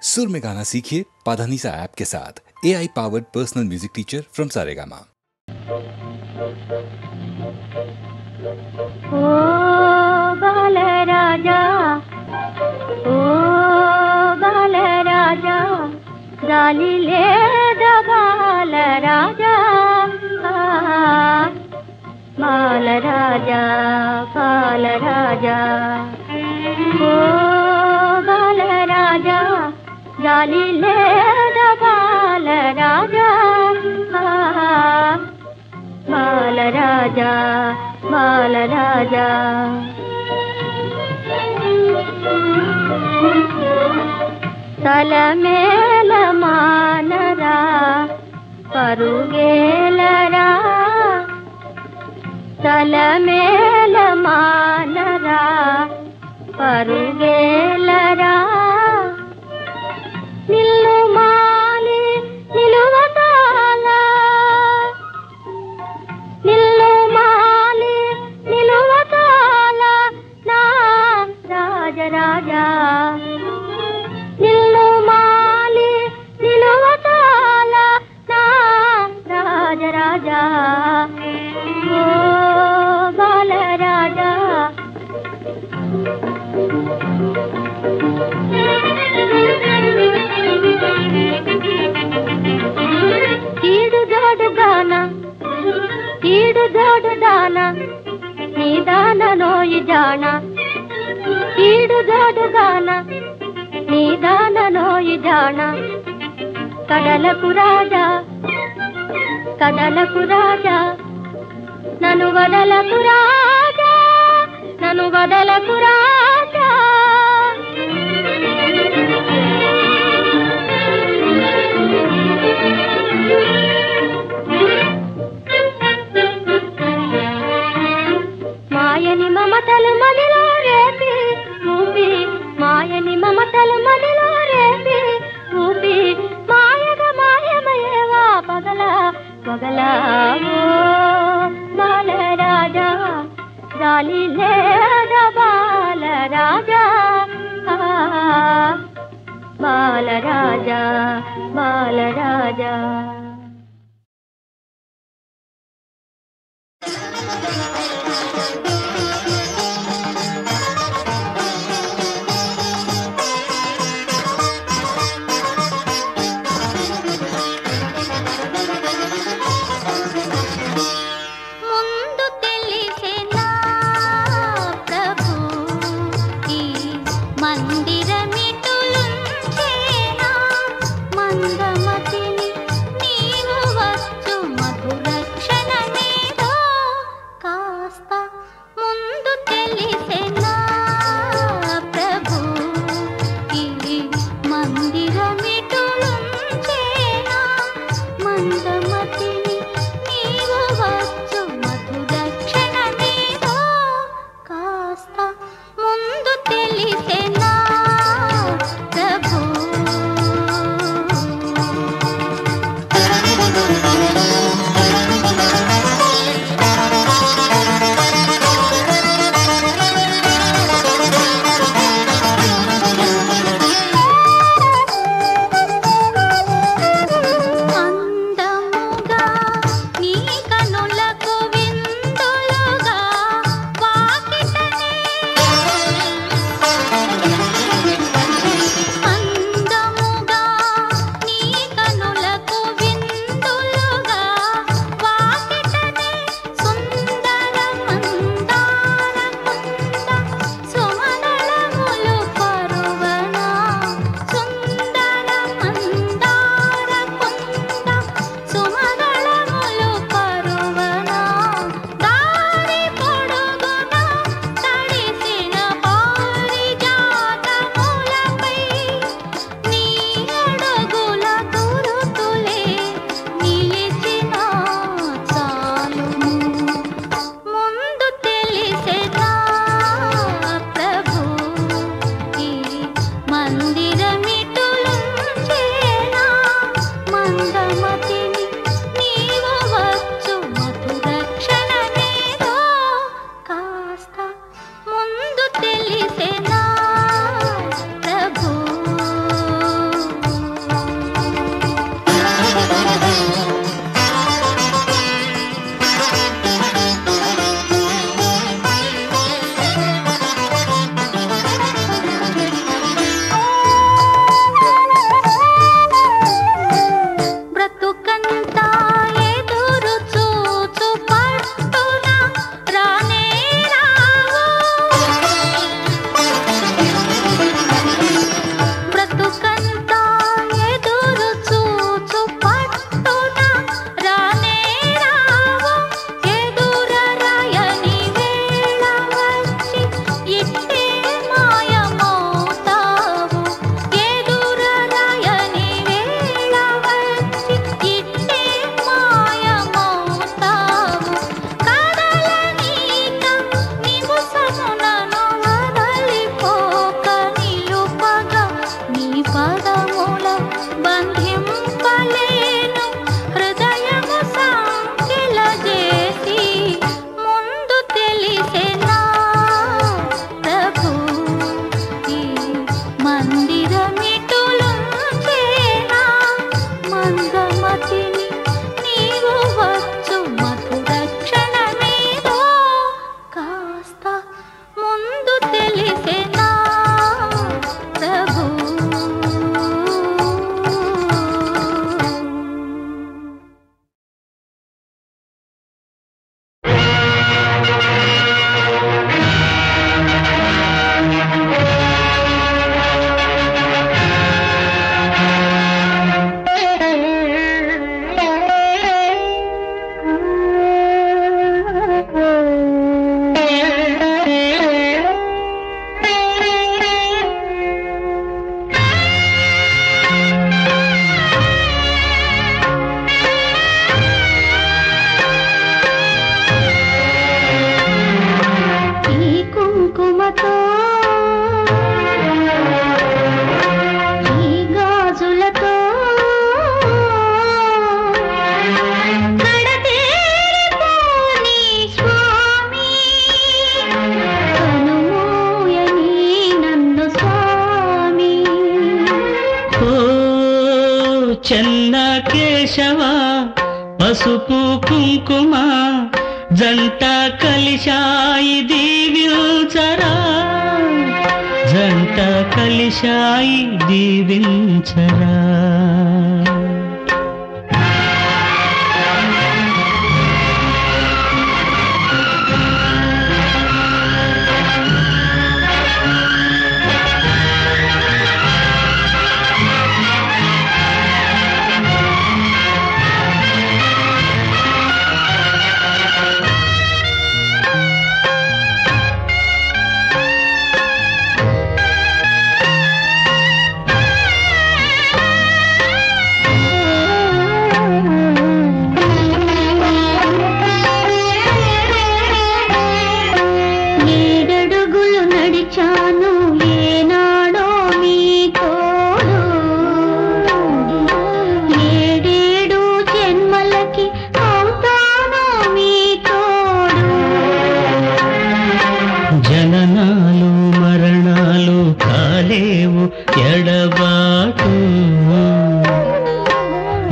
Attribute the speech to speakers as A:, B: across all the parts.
A: सुर में गाना सीखिए पाधानीसा ऐप के साथ। AI powered personal music teacher from Saregama.
B: ओ बालराजा, ओ बालराजा, गाली ले द बालराजा, बालराजा, बालराजा, ओ बालराजा, गाली ले द बालराजा, बालराजा, बालराजा। తలమేల మానరా పరుగేలరా, తలమేల మానరా పరుగేలరా, నిల్లు మాలి నిలువతాల, నిల్లు మాలి నిలువతాల నా రాజరాజా, నిల్లు మాలి నిలువతాల నా రాజరాజా, ఓ బాలరాజా। ఈడు జోడుగాన, ఈడు జోడుదాన, నీ దాన నోయి జాణ, ఈడు జోడుగాన, నీ దాన నోయి జాణ, కడలకు రాజా, కడలకు రాజా, నన్ను వదలకు రాజా, నన్ను వదలకు రాజా। మాయని మమతలు మదిలో రేపి ఊపి, మాయని మమతలు మదిలో రేపి ఊపి, మాయగా మాయమయేవా పగల పగల, ఓ బాలరాజా, గాలి లేద బాలరాజా, బాలరాజా, బాలరాజా।
C: మందిరమిటులుంచేనా మందమతిని నీ పదముల బంధింపలేను హృదయము సంఖ్యల చేసి ముందు తెలిసెనా ప్రభు ఈ మందిరమిటులుంచేనా మందమతిని నీవు వచ్చు మధుర క్షణమేదో కాస్త ముందు తెలిసెనా ప్రభు ఈ కుంకుమతో ఈ గాజులతో కడతేరిపోని స్వామి కనుమూయని నన్ను స్వామి
D: ఓ చెన్న కేశవ పసుపు కుంకుమ జంట కలిశాయి దీవించరా జంట కలిశాయి దీవించరా
C: ఏడడుగులు నడిచాను ఏనాడో మీ తోడు ఏడేడు జన్మలకి అవుతాను మీ తోడు
D: జననాలు మరణాలు కాలేవు ఎడబాటు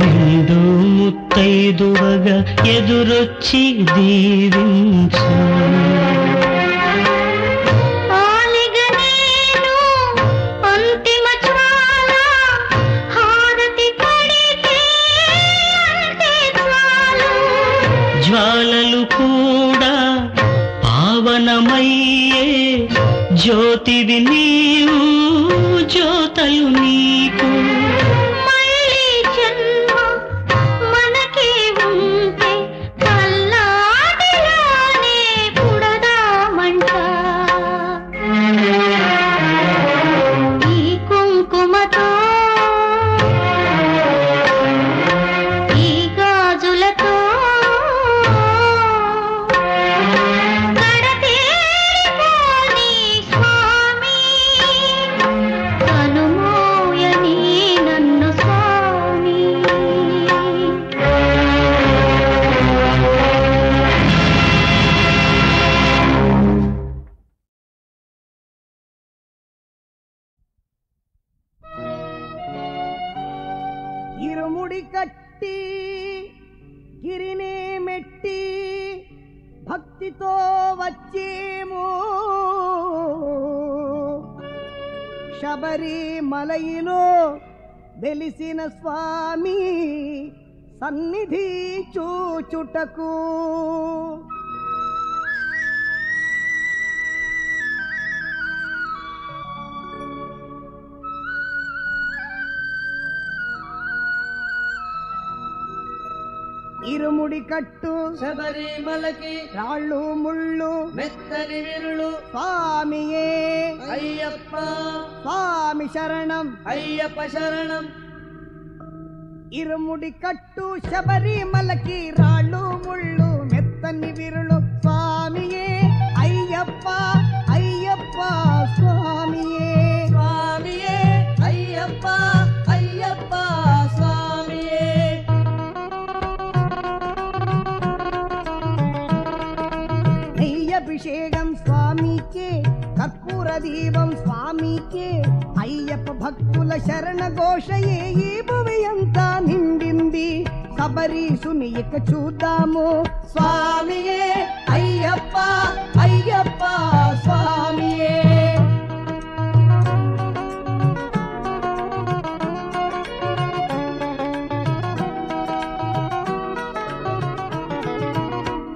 D: నిండు ముత్తైదువగా ఎదురొచ్చి దీవించు
C: ఆలిగ నేను అంతిమ జ్వాల హారతి పడితే అంతే చాలు
D: జ్వాలలు కూడా పావనమయ్యే జ్యోతివి నీవు జ్యోతలు నీకు
C: మళ్ళీ జన్మ మనకే ఉంటే కల్లాటిలోనే పుడదామంట ఈ కుంకుమతో ఈ గాజులతో కడతేరిపోని స్వామి కనుమూయని నన్ను స్వామి
E: ఇరుముడి కట్టి గిరిని మెట్టి భక్తితో వచ్చేమో శబరిమలయిలో వెలిసిన స్వామి సన్నిధి చూచుటకు ఇరుముడి కట్టు
F: శబరిమలకి
E: రాళ్ళు ముళ్ళు
F: మెత్తని విరులు
E: స్వామియే
F: అయ్యప్ప
E: స్వామి శరణం
F: అయ్యప్ప శరణం.
E: ఇరుముడి కట్టు శబరిమలకి రాళ్ళు ముళ్ళు మెత్తని విరులు స్వామియే అయ్యప్ప అయ్యప్ప స్వామియే
F: స్వామియే అయ్యప్ప
E: దీపం స్వామికే అయ్యప్ప భక్తుల శరణ ఘోషయే ఈ భువి అంతా నిండింది శబరీషుని ఇక చూద్దాము స్వామియే అయ్యప్ప అయ్యప్ప స్వామియే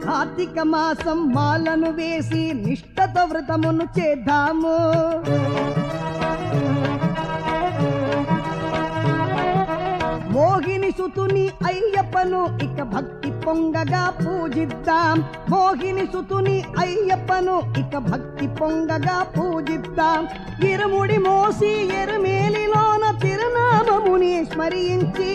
E: కార్తీక మాసం మాలను వేసి నిష్ఠతో వ్రతమును చేద్దాము మోహిని సుతుని అయ్యప్పను ఇక భక్తి పొంగగా పూజిద్దాం మోహిని సుతుని అయ్యప్పను ఇక భక్తి పొంగగా పూజిద్దాం ఇరుముడి మోసి ఎరుమేలిలోన తిరునామముని స్మరించి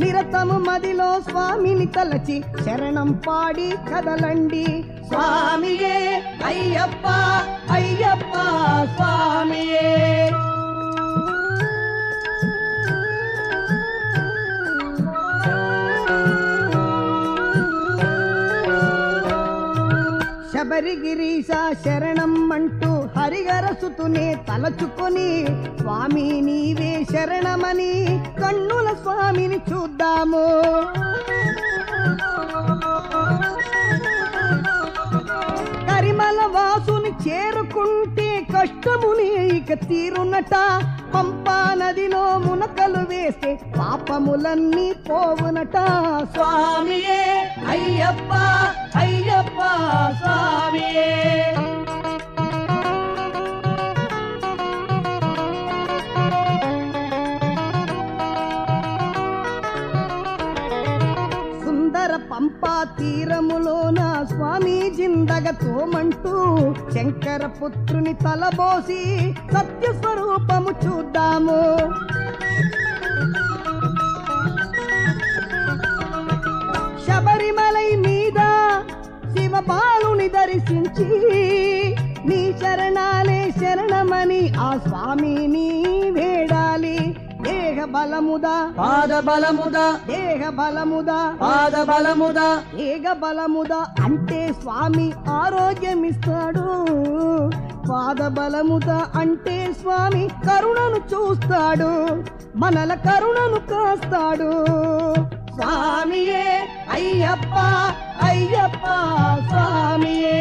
E: నిరతము మదిలో స్వామిని తలచి శరణం పాడి కదలండి స్వామియే అయ్యప్ప అయ్యప్ప స్వామియే శబరిగిరీశ శరణం అంటూ హరిహరసుతునే తలచుకొని స్వామి నీవే శరణమని కన్నుల స్వామిని చూద్దాము కరిమల వాసుని చేరుకుంటే కష్టముని ఇక తీరునట పంపా నదిలో మునకలు వేస్తే పాపములన్నీ పోవునట స్వామియే అయ్యప్ప అయ్యప్ప స్వామియే సుందర పంపా తీరములోన స్వామి జిందగతోమంటూ శంకర పుత్రుని తలబోసి సత్య స్వరూపము చూద్దాము శబరిమలై మీద శివపాలుని దర్శించి నీ శరణాలే శరణమని ఆ స్వామిని వేడాలి దేహ బలముదా
F: పాద బలముదా
E: దేహ బలముదా
F: పాద బలముదా
E: ఏగ బలముదా అంటే స్వామి ఆరోగ్యమిస్తాడు పాద బలముదా అంటే స్వామి కరుణను చూస్తాడు మనల కరుణను కాస్తాడు స్వామియే అయ్యప్ప అయ్యప్ప స్వామియే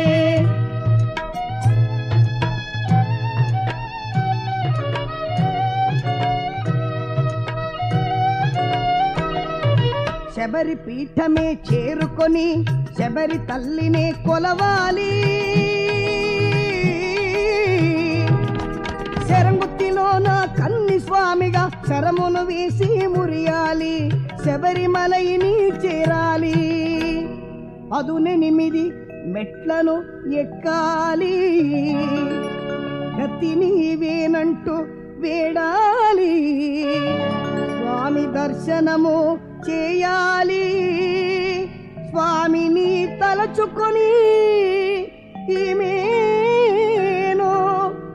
E: శబరి పీఠమే చేరుకొని శబరి తల్లినే కొలవాలి శరంగుత్తిలోన కన్ని స్వామిగా శరమును వేసి మురియాలి శబరిమలైని చేరాలి 18 మెట్లను ఎక్కాలి గతి నీవేనంటూ వేడాలి స్వామి దర్శనము చేయాలి స్వామిని తలచుకొని ఈమెనో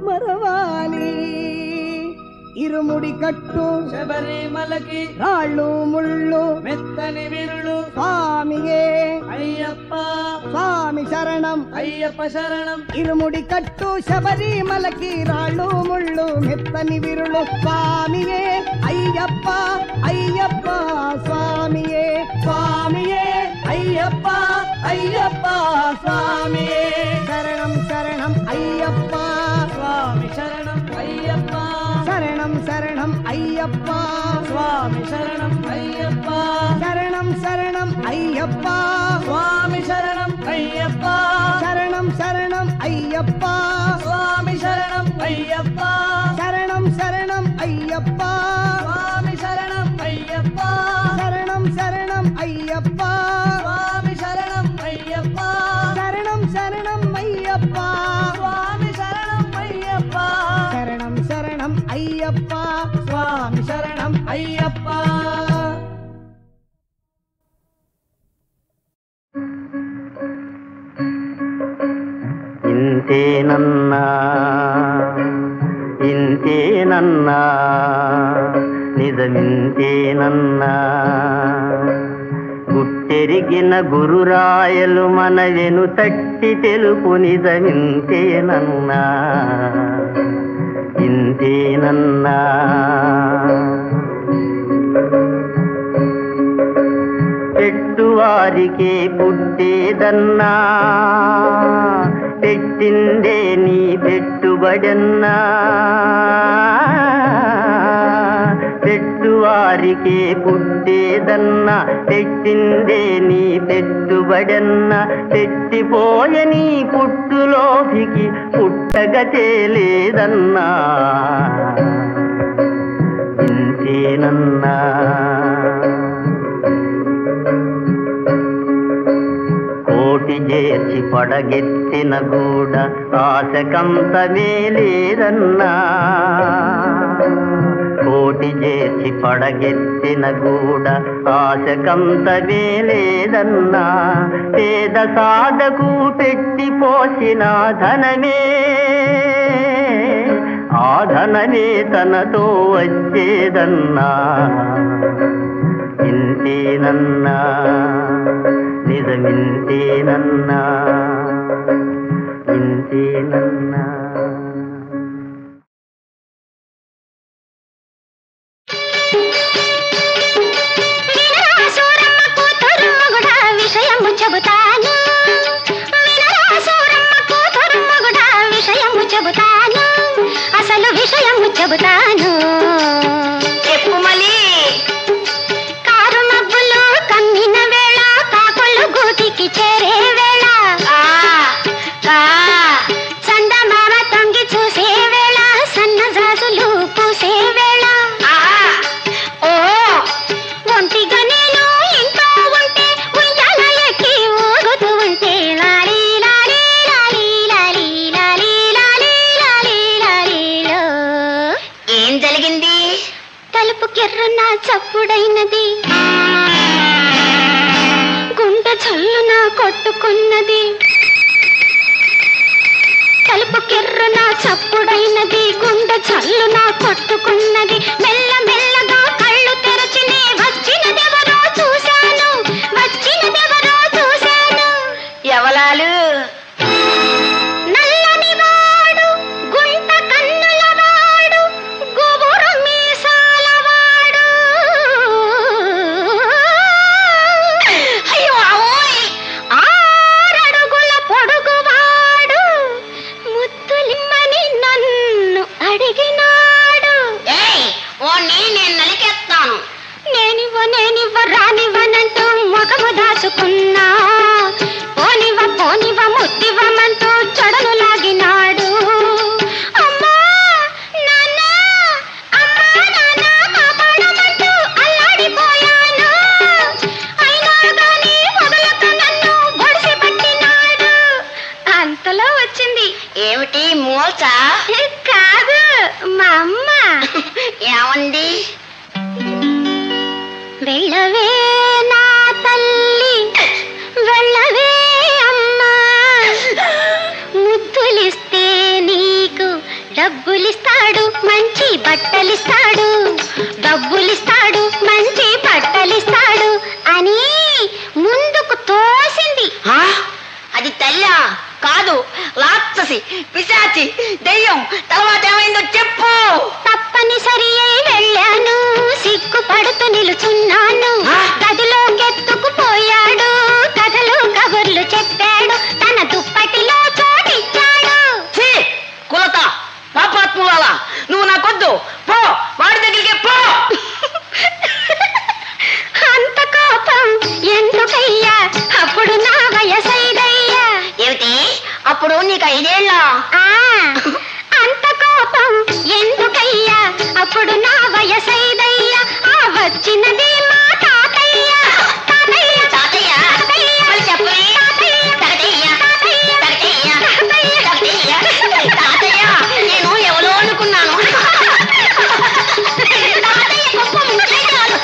E: మరవాలి ఇరుముడి కట్టు
F: శబరిమలకి
E: రాళ్ళు ముళ్ళు
F: మెత్తని విరులు
E: స్వామియే
F: అయ్యప్ప
E: స్వామి శరణం
F: అయ్యప్ప శరణం
E: ఇరుముడి కట్టు శబరిమలకి రాళ్ళు ముళ్ళు మెత్తని విరులు స్వామియే అయ్యప్ప అయ్యప్ప స్వామియే స్వామియే అయ్యప్ప అయ్యప్ప స్వామియే శరణం శరణం అయ్యప్ప
F: స్వామి శరణం అయ్యప్ప
E: శరణం శరణం అయ్యప్ప
F: స్వామి శరణం అయ్యప్ప
E: శరణం శరణం అయ్యప్ప
F: స్వామి శరణం అయ్యప్ప
E: శరణం శరణం అయ్యప్ప
F: స్వామి శరణం అయ్యప్ప
E: శరణం శరణం అయ్యప్ప
F: స్వామి శరణం అయ్యప్ప
E: శరణం శరణం అయ్యప్ప
F: స్వామి శరణం అయ్యప్ప
E: శరణం శరణం అయ్యప్ప
F: స్వామి శరణం అయ్యప్ప
E: శరణం శరణం అయ్యప్ప
F: స్వామి శరణం అయ్యప్ప
G: ఇంతేనన్నా ఇంతేనన్నా నిజమింతేనన్నా గుట్టెరిగిన గురురాయలు మన వెను తట్టి తెలుపు నిజమింతేనన్నా ఇంతేనన్నా పెట్టువారికే పుట్టేదన్నా పెట్టిందే నీ పెట్టుబడన్నా పెట్టువారికే పుట్టేదన్నా పెట్టిందే నీ పెట్టుబడన్నా పెట్టిపోయే నీ పుట్టులోకి పుట్టగా తేలేదన్నా ఇంతేనన్నా కోటి చేర్చి పడగెత్తిన గూడ ఆశకంతమే లేదన్నా కోటి చేర్చి పడగెత్తిన గూడ ఆశకంతమే లేదన్నా పేద సాధకు పెట్టి పోసిన ధనమే ఆ ధనమే తనతో వచ్చేదన్నా ఇంతేనన్నా నిజమింతేనన్నా ఇంతేనన్నా
C: అసలు విషయము చెబుతాను చెప్పు మళ్ళీ కారు మబ్బులు కమ్మిన వేళ కాకులు గూటికి చేరే వేళ చందమామ తొంగి చూసే వేళ సన్నజాజులు పూసే వేళ ఓ ఒంటిగా నేను ఇంట్లో ఉంటే ఉయ్యాల ఎక్కి ఊగుతూ ఉంటే లాలీ లాలీ లాలీ లాలీ లాలీ లాలీ లాలీ లాలీలో ఏం జరిగింది తలుపు కెర్రున చప్పుడైనది గుండె చల్లున కొట్టుకున్నది తలుపు కెర్రున చప్పుడైనది గుండె చల్లున కొట్టుకున్నది మెల్ల మెల్లగా కళ్ళు తెరచినే వచ్చినదెవరో చూశాను వచ్చినదెవరో చూశాను ఎవలాలు నల్లని వాడు గుంట కన్నుల వాడు గుబురు మీసాల వాడు అయ్యో ఓయ్ ఆరడుగుల పొడుగు వాడు ముత్తులిమ్మని నన్ను అడిగినాడు నేను నలికెత్తాను నేనివ్వ రానివ్వనంటూ ముఖము దాచుకున్నా పోనివ్వ ముత్తివ్వమంటూ చెడను లాగినాడు అమ్మా నాన్న అమ్మా నాన్న కాపాడమంటూ అల్లాడిపోయాను అయినా గాని వదలక నన్ను బొడిసి పట్టినాడు అంతలో వచ్చింది ఏమిటి మోస కాదు మా అమ్మ ఏమండి వెళ్ళవే నా తల్లి వెళ్ళవే అమ్మా ముద్దులిస్తే నీకు డబ్బులిస్తాడు మంచి బట్టలిస్తాడు డబ్బులిస్తాడు మంచి బట్టలిస్తాడు అని ముందుకు తోసింది అది తల్లా కాదు రాక్షసి పిశాచి దెయ్యం తర్వాత ఏమైందో చెప్పు తప్పనిసరి అయి వెళ్ళాను సిగ్గుపడుతూ నిలుచున్నాను గదిలో కెత్తుకుపోయాడు కథలు కబుర్లు చెప్పాడు తన దుప్పటిలో చోటిచ్చాడు కులత పాపాత్ములాలా నువ్వు నాకొద్దు పో వాడి దగ్గరికి పో అంత కోపం ఎందుకయ్యా అప్పుడు నా వయసైదయ్యా ఏమిటి అప్పుడు నీకు 5 ఏళ్ళ అంత కోపం ఎందుకయ్యా అప్పుడు నా వయసైదయ్యా వచ్చినది మా తాతయ్య తాతయ్య తాతయ్య చెప్పలే తాతయ్య తాతయ్య తాతయ్య తాతయ్య నేను ఎవరో అనుకున్నాను తాతయ్య గొప్ప ముఖ్యాలు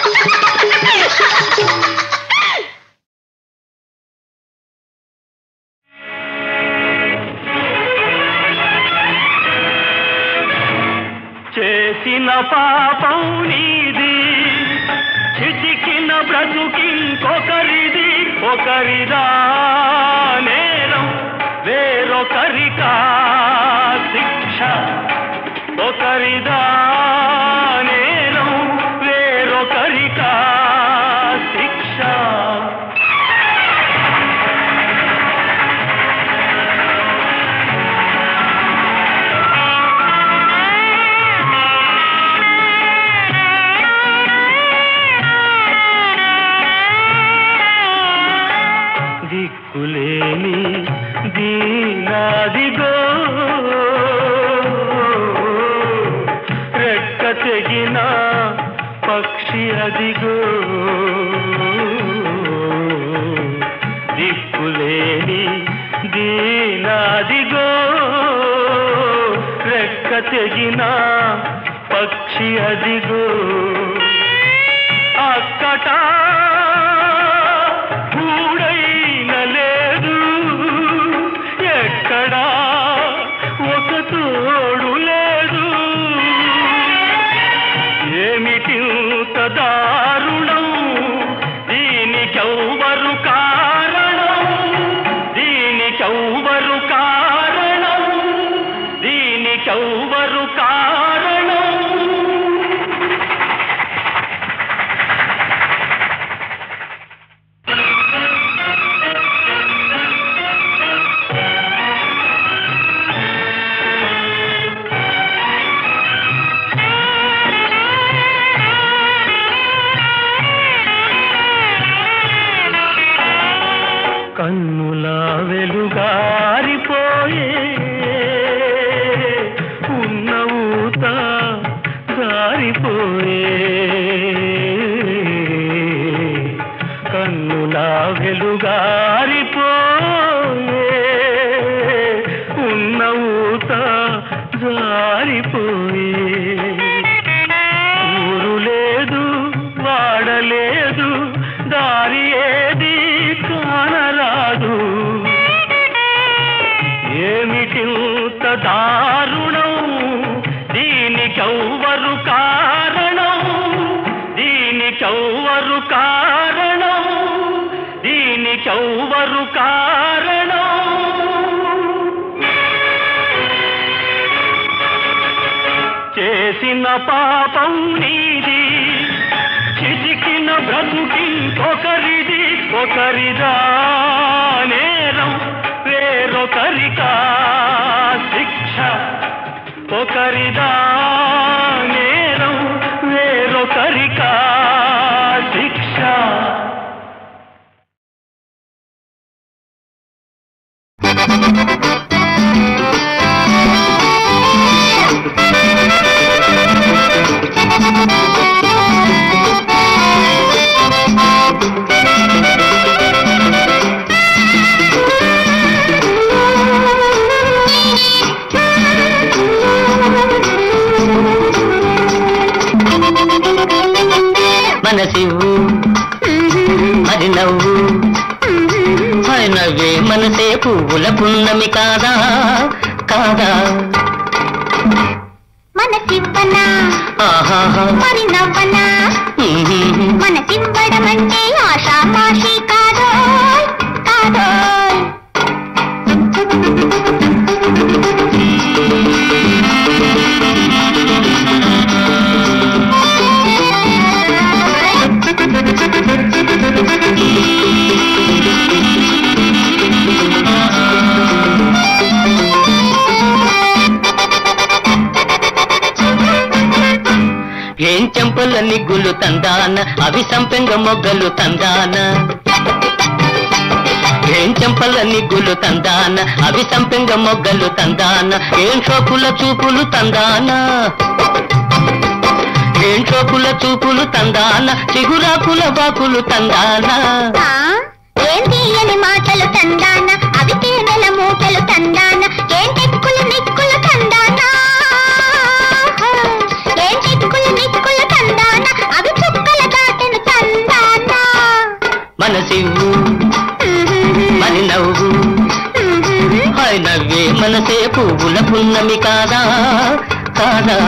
D: చేసిన పాపం నీది చిటికిన బ్రతుకింకొకరిది ఒకరిదా నేరం వేరొకరికా శిక్ష ఒకరిదా నేరం వేరొకరికా శిక్ష దిక్కులేని దీనాదిగో రెక్క తెగిన పక్షి అదిగో దిక్కులేని దీనాదిగో రెక్క తెగిన పక్షి అదిగో అక్కట లేదు ఎక్కడా ఒక తోడు లేదు ఏమిటింత దారుణం దీనికెవ్వరు కారణం దీనికెవ్వరు కారణం దీనికెవ్వరు కారణం కన్నుల వెలుగారిపోయే ఉన్న ఊత జారిపోయే కన్నుల వెలుగారిపోయే ఉన్న ఊత జారిపోయే ఊరు లేదు వాడలేదు దారి ఏది కానరాదు ఏమిటింత దారుణం దీనికెవ్వరు కారణం దీనికెవ్వరు కారణం దీనికెవ్వరు కారణం చేసిన పాపం నీది చిటికిన బ్రతుకింకొకరిది ఒకరిదా నేరం వేరొకరికా శిక్ష ఒకరిదా నేరం వేరొకరికా శిక్ష
H: మనసివ్వు మరి నవ్వు నవ్వే మనసే పువ్వుల పున్నమి కాదా కాదా
C: మనసివ్వనా మరి నవ్వనా మనసివ్వడం అంటే ఆషామాషి కాదో కాదో
H: ఏం చెంపల నిగ్గులు తందాన అవి సంపెంగ మొగ్గలు తందాన ఏం చెంపల నిగ్గులు తందాన అవి సంపెంగ మొగ్గలు తందాన ఏం షోకుల చూపులు తందాన ఏం షోకుల చూపులు తందాన చిగురాకుల బాకులు తందాన
C: ఏం తీయని మాటలు తందాన అవి తేనెల మూటలు తందాన ఏం టెక్కులు నిక్కులు తందాన ఏం టెక్కులు నిక్కులు తందాన అవి చుక్కల దాటను తందాన
H: మనసివ్వు మరి నవ్వు హాయ్ నవ్వే మనసే పువ్వుల పున్నమి కాదా కాదా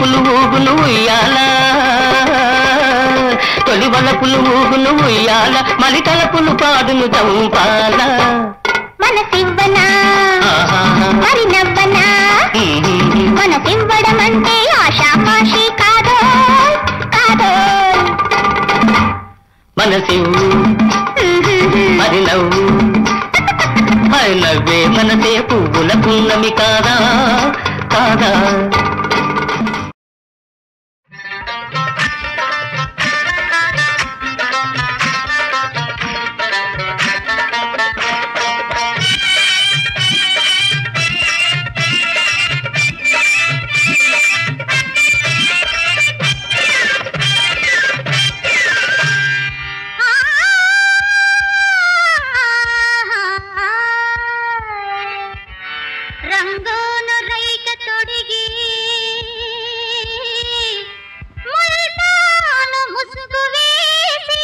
H: వలపులు ఊగును ఉయ్యాల తొలి వలపులు ఊగును ఉయ్యాల మలి తలపులు పాడును చంపాల
C: మనసివ్వనా మరి నవ్వనా మనసివ్వడం అంటే ఆశాపాషి కాదో కాదో
H: మనసివ్వు మరి నవ్వు మరి నవ్వే మనసే పువ్వుల పున్నమి కాదా కాదా
C: రంగోను రైక తొడిగి ముసుగు వేసి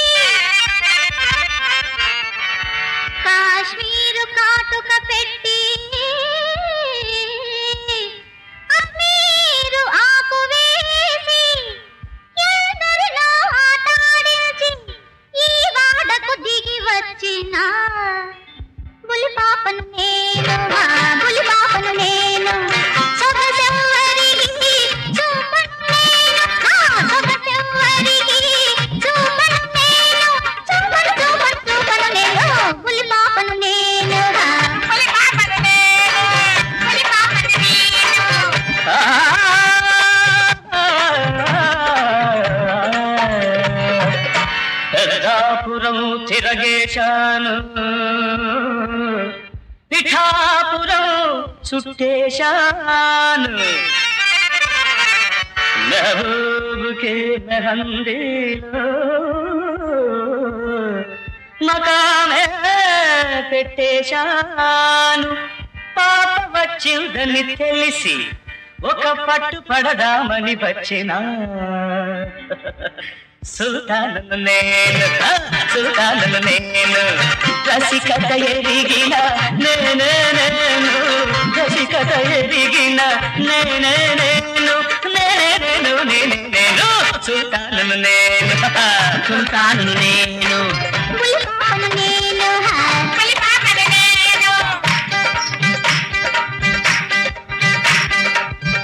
C: కాశ్మీరు కాటుక పెట్టి అమీరు ఆకు వేసి ఎందరిలో ఆటాడించి ఈ వాడకు దిగి వచ్చిన బులిపాపను నేను బులిపాపను నేను సొగసెవ్వరికి చూపను నేను సొగసెవ్వరికి చూపను నేను చూపను నేను బులిపాపను నేను బులిపాపను నేను బులిపాపను
H: నేను పెద్దాపురం తిరగేశాను పిఠాపురం చుట్టేశాను మెహబూబ్కే మెహందీలో మకామే పెట్టేశాను పాప వచ్చిందని తెలిసి ఒక పట్టు పడదామని వచ్చిన సుల్తానను నేను సుల్తానను నేను రసికత ఎరిగిన నేనే నేను రసికత ఎరిగిన నేనే నేను నేనే నేను నేనే నేను సుల్తానను నేను సుల్తానను నేను
C: బులిపాపను నేను బులిపాపను నేను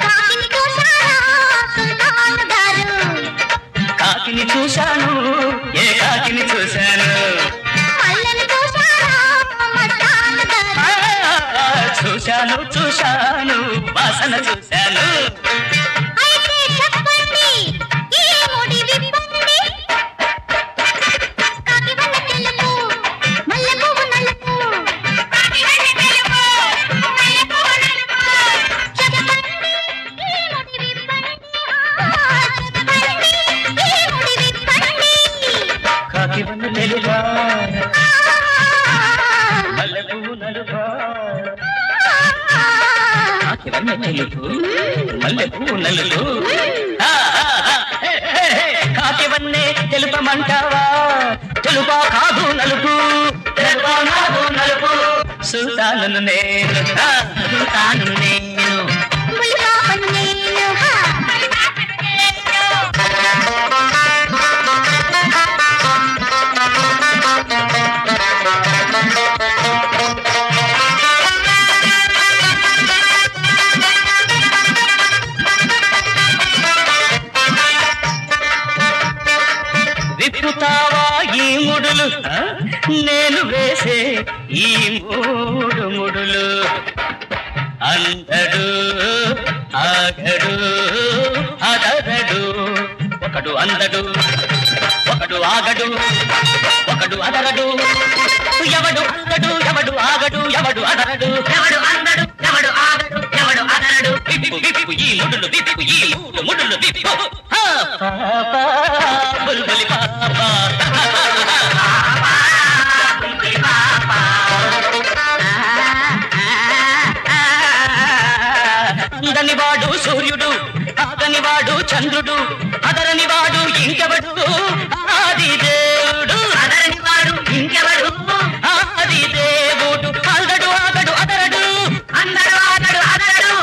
C: కాకిని చూసారా సుల్తాను గారు
H: కాకిని చూశాను ఏ కాకిని చూశాను
C: మల్లని చూసారా మస్తాను గారు
H: చూశాను చూశాను వాసన చూశాను
C: అయితే చెప్పండి ఈ ముడి విప్పండి కాకి వల్ల తెలుపు మల్లె పువ్వు నలుపు కాకి వల్ల తెలుపు మల్లె పువ్వు నలుపు చెప్పండి ఈ ముడి విప్పండి చెప్పండి ఈ ముడి విప్పండి
H: కాకి వన్న తెలుగా మల్లె పువ్వు నలుగా కాకి వన్న తెలుగు మల్లె పువ్వు నలుగు కాకి వన్నే తెలుపమంటావా తెలుపా కాదు నలుపు తెలుపా కాదు నలుపు సుల్తానను నేను సుల్తానను నేను
C: బులిపాపను నేను బులిపాపను
H: విప్పుతావా ఈ ముడులు నేను వేసే ఈ మూడు ముడులు అందడు ఆగడు అదరడు ఒకడు అందడు ఒకడు ఆగడు ఒకడు అదరడు ఎవడు అందడు ఎవడు ఆగడు ఎవడు అదరడు ఎవడు అందడు ఎవడు ఆగడు ఎవడు అదరడు విప్పు విప్పు ఈ ముడులు విప్పు ఈ మూడు ముడులు విప్పు పాపా బుల్బులి పాపా బుల్బులి పాపా అందని వాడు సూర్యుడు ఆగని వాడు చంద్రుడు అదరని వాడు ఇంకెవడు ఆది దేవుడు అదరని వాడు ఇంకెవడు ఆది దేవుడు అందడు ఆగడు అదరడు అందడు ఆగడు అదరడు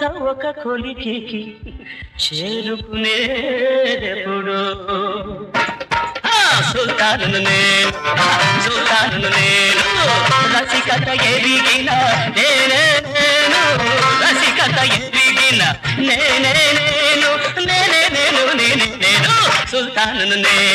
H: తర్వాత ఒక కొలికి చేరుకునేదెప్పుడు సుల్తాను నేను రసికత ఎరిగిన నేనే రసికత ఎరిగిన నేనే సుల్తాను నేను